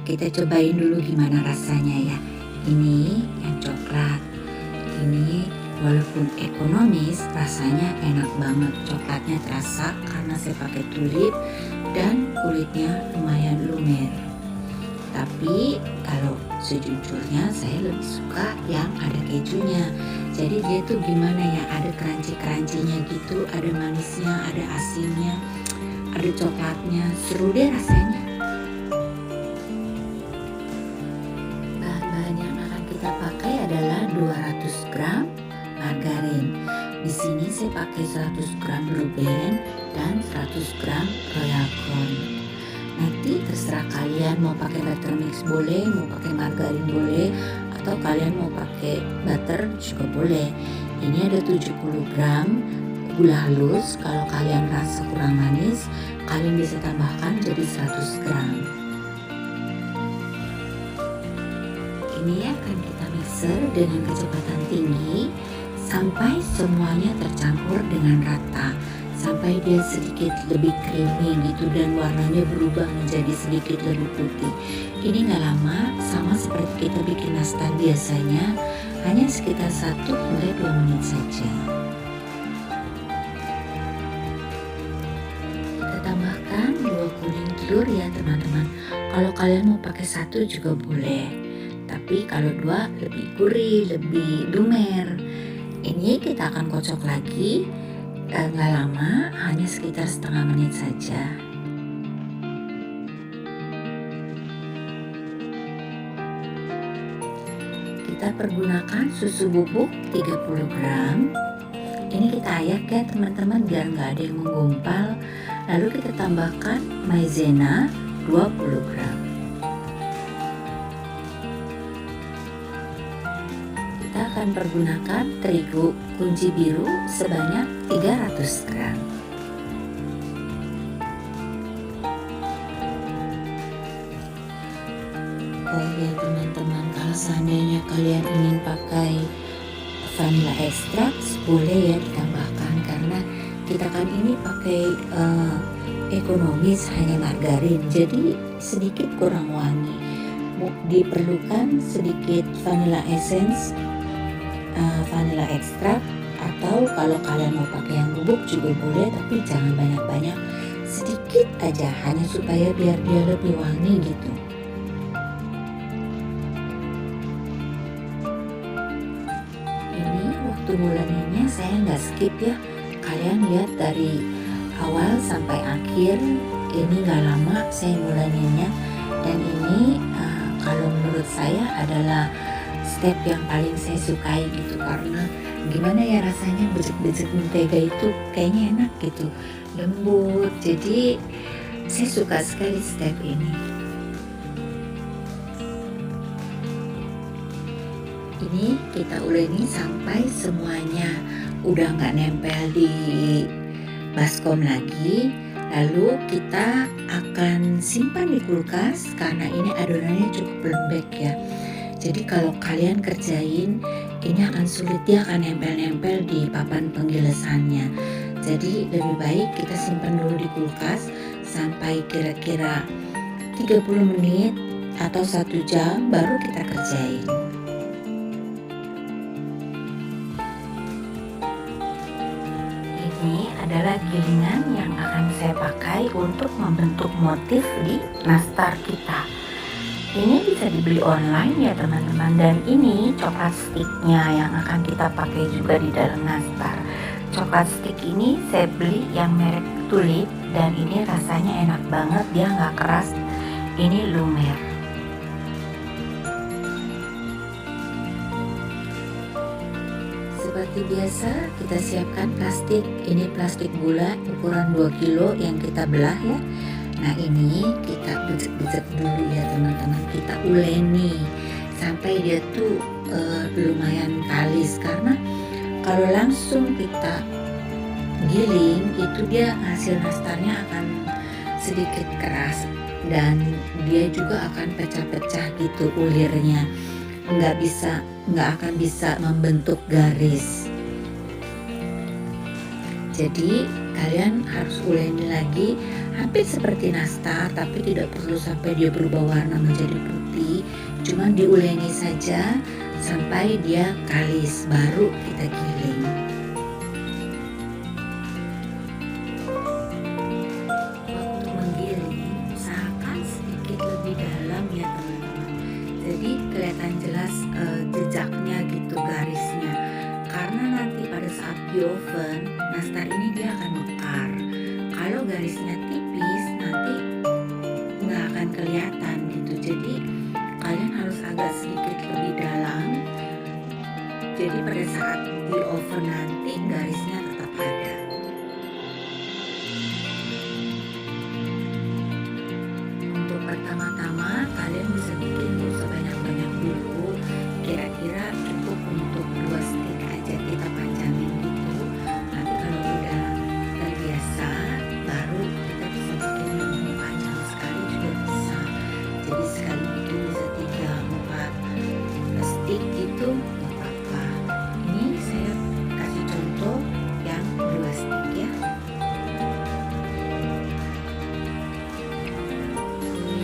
kita cobain dulu gimana rasanya ya. Ini yang coklat. Ini walaupun ekonomis, rasanya enak banget. Coklatnya terasa karena saya pakai tulip dan kulitnya lumayan lumer. Tapi kalau sejujurnya saya lebih suka yang ada kejunya. Jadi dia tuh gimana ya, ada crunchy-crunchy-nya gitu, ada manisnya, ada asinnya, ada coklatnya, seru deh rasanya. Bahan-bahan yang akan kita pakai adalah 200 gram margarin. Di sini saya pakai 100 gram Blue Band dan 100 gram Royal Crown. Nanti terserah kalian mau pakai butter mix boleh, mau pakai margarin boleh, atau kalian mau pakai butter juga boleh. Ini ada 70 gram gula halus. Kalau kalian rasa kurang manis, kalian bisa tambahkan jadi 100 gram. Ini akan kita mixer dengan kecepatan tinggi sampai semuanya tercampur dengan rata, sampai dia sedikit lebih creamy gitu dan warnanya berubah menjadi sedikit lebih putih. Ini gak lama, sama seperti kita bikin nastar biasanya, hanya sekitar 1 hingga 2 menit saja. Kita tambahkan 2 kuning telur ya teman-teman. Kalau kalian mau pakai 1 juga boleh, tapi kalau 2 lebih gurih, lebih lumer. Ini kita akan kocok lagi. Gak lama, hanya sekitar setengah menit saja. Kita pergunakan susu bubuk 30 gram. Ini kita ayak ya teman-teman biar gak ada yang menggumpal. Lalu kita tambahkan maizena 20 gram. Kita akan pergunakan terigu kunci biru sebanyak 300 gram. Oh ya teman-teman, kalau seandainya kalian ingin pakai vanilla extract boleh ya ditambahkan, karena kita kan ini pakai ekonomis hanya margarin, jadi sedikit kurang wangi. Diperlukan sedikit vanilla essence, vanilla extract, atau kalau kalian mau pakai yang bubuk juga boleh, tapi jangan banyak-banyak, sedikit aja, hanya supaya biar dia lebih wangi gitu. Ini waktu mulainya saya nggak skip ya, kalian lihat dari awal sampai akhir, ini nggak lama saya mulainya, dan ini kalau menurut saya adalah step yang paling saya sukai gitu, karena gimana ya rasanya becek-becek mentega itu kayaknya enak gitu, lembut, jadi saya suka sekali step ini. Ini kita uleni sampai semuanya udah nggak nempel di baskom lagi. Lalu kita akan simpan di kulkas karena ini adonannya cukup lembek ya. Jadi kalau kalian kerjain ini akan sulit, dia akan nempel-nempel di papan penggilesannya. Jadi lebih baik kita simpan dulu di kulkas sampai kira-kira 30 menit atau 1 jam baru kita kerjain. Ini adalah gilingan yang akan saya pakai untuk membentuk motif di nastar kita. Ini bisa dibeli online ya teman-teman, dan ini coklat sticknya yang akan kita pakai juga di dalam nastar. Coklat stick ini saya beli yang merek Tulip, dan ini rasanya enak banget, dia nggak keras, ini lumer. Seperti biasa kita siapkan plastik, ini plastik gula ukuran 2 kilo yang kita belah ya. Nah ini kita becek-becek dulu ya teman-teman, kita uleni sampai dia tuh lumayan kalis, karena kalau langsung kita giling itu dia hasil nastarnya akan sedikit keras dan dia juga akan pecah-pecah gitu ulirnya, nggak akan bisa membentuk garis. Jadi kalian harus uleni lagi hampir seperti nastar, tapi tidak perlu sampai dia berubah warna menjadi putih, cuman diuleni saja sampai dia kalis, baru kita giling. Waktu menggiling, usahakan sedikit lebih dalam ya teman-teman, jadi kelihatan jelas jejaknya gitu, garisnya, karena nanti pada saat di oven nastar ini dia akan mekar. Kalau garisnya tipis nanti nggak akan kelihatan gitu, jadi kalian harus agak sedikit lebih dalam, jadi pada saat di oven nanti garisnya tetap ada. Untuk pertama-tama kalian bisa bikin gak usah banyak-banyak dulu, kira-kira cukup untuk 2 stick aja kita panjangin gitu. Nanti kalau udah terbiasa baru kita bisa bikin yang panjang sekali juga bisa, jadi sekali itu bisa 3-4 stick gitu gak apa-apa. Ini saya kasih contoh yang 2 stick ya.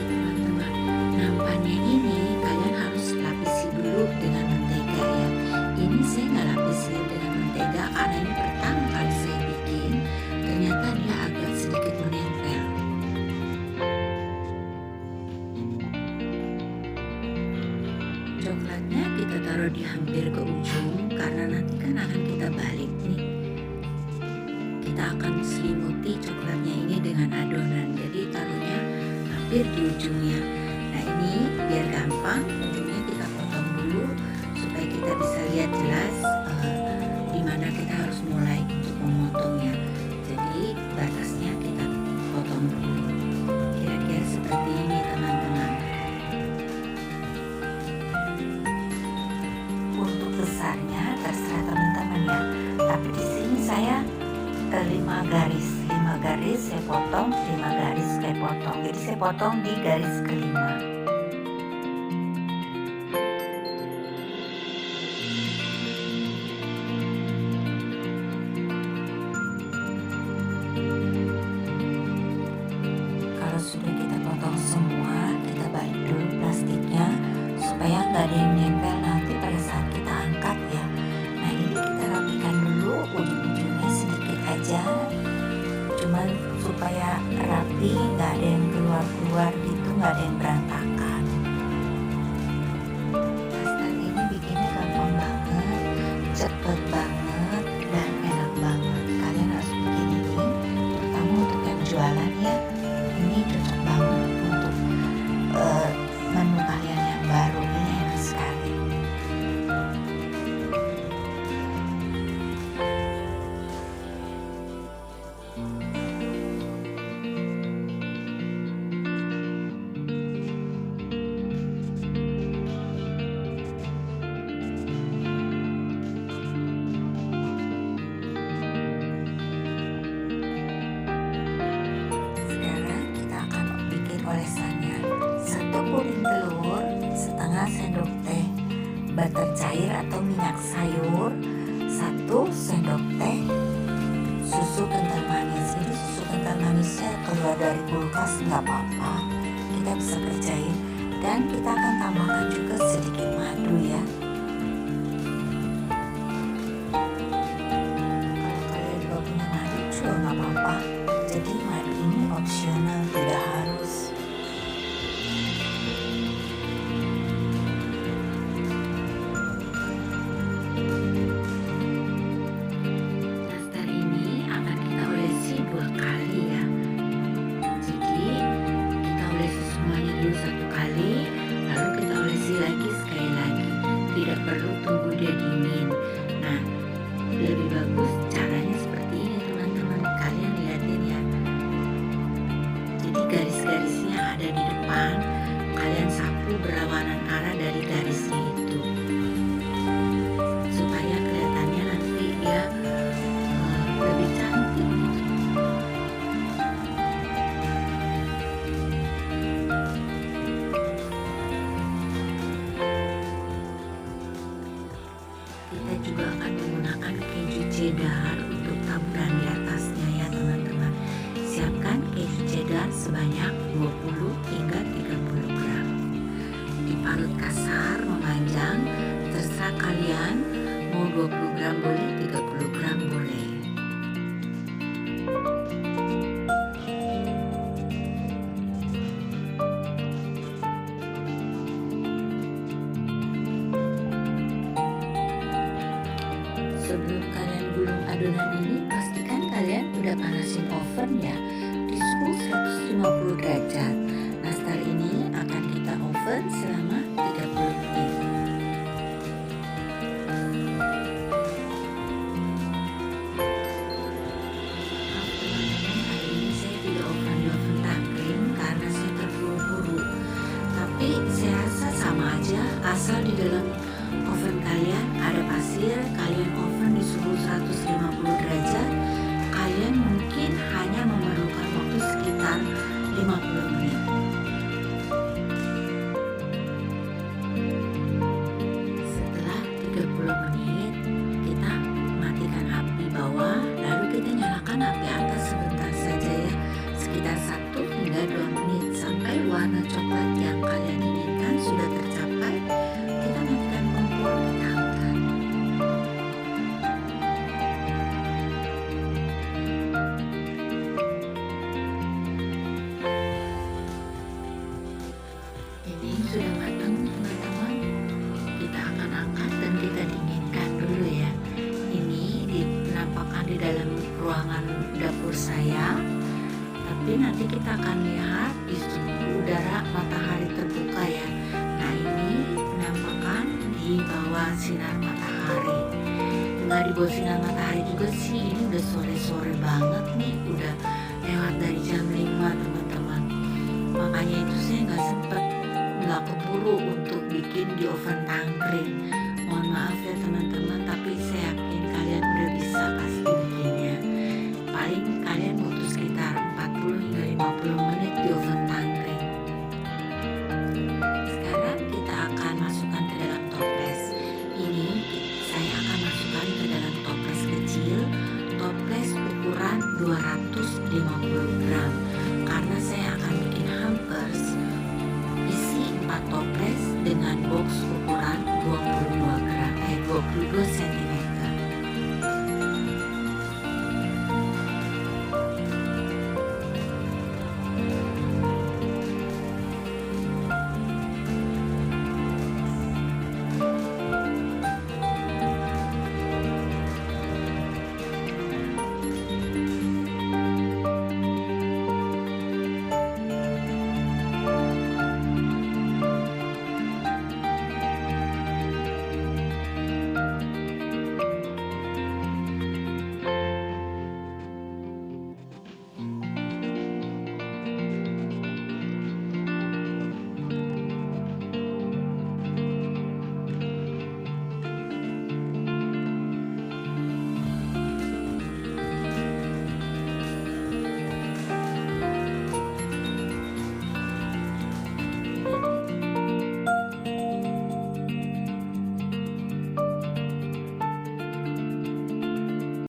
Teman-teman, nampannya ini kalian harus lapisi dulu dengan mentega ya. Ini saya nggak lapisi dengan mentega karena ini pertama kali saya bikin, ternyata dia agak sedikit menempel. Coklatnya kita taruh di hampir ke ujung karena nanti kan akan kita balik nih. Kita akan selimuti coklatnya ini dengan adonan, jadi taruhnya hampir di ujungnya. Nah ini biar gampang, ujungnya kita potong dulu supaya kita bisa lihat jelas di mana kita harus mulai untuk memotongnya. Jadi batasnya kita potong dulu, kira-kira seperti ini teman-teman. Untuk besarnya terserah teman-teman ya, tapi di sini saya 5 garis saya potong, 5 garis saya potong, jadi saya potong di garis kelima. Kalau sudah kita potong semua, kita balik dulu plastiknya supaya nggak ada yang nempel nanti pada saat kita angkat ya. Nah ini kita rapikan dulu ujung-ujungnya sedikit aja, cuman supaya rapi, nggak ada yang keluar-keluar gitu, nggak ada yang berantakan. Nastar ini bikinnya gampang banget, cepet banget, dan enak banget. Kalian harus bikin ini, terutama untuk yang jualan ya. Ini cocok banget untuk menu kalian yang baru, ini enak sekali. Olesannya 1 puring telur, setengah sendok teh butter cair atau minyak sayur, 1 sendok teh susu kental manis. Jadi susu kental manisnya keluar dari kulkas nggak apa-apa, kita bisa kerjain. Dan kita akan tambahkan juga sedikit madu ya. Kalau kalian juga punya madu juga nggak apa-apa, jadi madu ini opsional, tidak harus. Nastar ini akan kita olesi 2 kali ya. Jadi kita olesi semuanya dulu 1 kali, lalu kita olesi lagi sekali lagi. Tidak perlu tunggu dia dingin. Nah, lebih bagus caranya seperti ini teman-teman. Kalian lihatin ya. Jadi garis-garisnya ada di depan, kalian sapu berlawanan arah dari garisnya itu, supaya kelihatannya nanti dia lebih cantik. Kita juga akan menggunakan keju cheddar untuk taburan di atasnya ya teman-teman. Siapkan keju cheddar bulat kasar memanjang, terserah kalian mau 20 gram boleh, 30 gram boleh. Sebelum kalian gulung adonan ini, pastikan kalian udah panasin oven ya di suhu 150 derajat. Nah, setelah ini akan kita oven selama 30 menit. Hari ini saya tidak oven di oven tangkring karena saya terburu-buru. Tapi saya rasa sama aja, asal di dalam oven kalian ada pasir, kalian oven di suhu 150 derajat, kalian mungkin hanya memerlukan waktu sekitar 50 menit. Setelah 30 menit, kita matikan api bawah, lalu kita nyalakan api atas sebentar saja ya, sekitar 1 hingga 2 menit sampai warna coklat yang kalian inginkan sudah tercapai. Kita matikan kompor, kita angkat. Ini sudah matang teman-teman. Kita akan angkat dan kita dinginkan dulu ya. Ini dinampakkan di dalam ruangan dapur saya. Tapi nanti kita akan lihat di suhu udara matahari terbuka ya. Nah, ini penampakan di bawah sinar matahari. Nggak di bawah sinar matahari juga sih, ini udah sore-sore banget nih, udah lewat dari jam 5 teman-teman. Makanya itu saya nggak keburu untuk bikin di oven tangkring.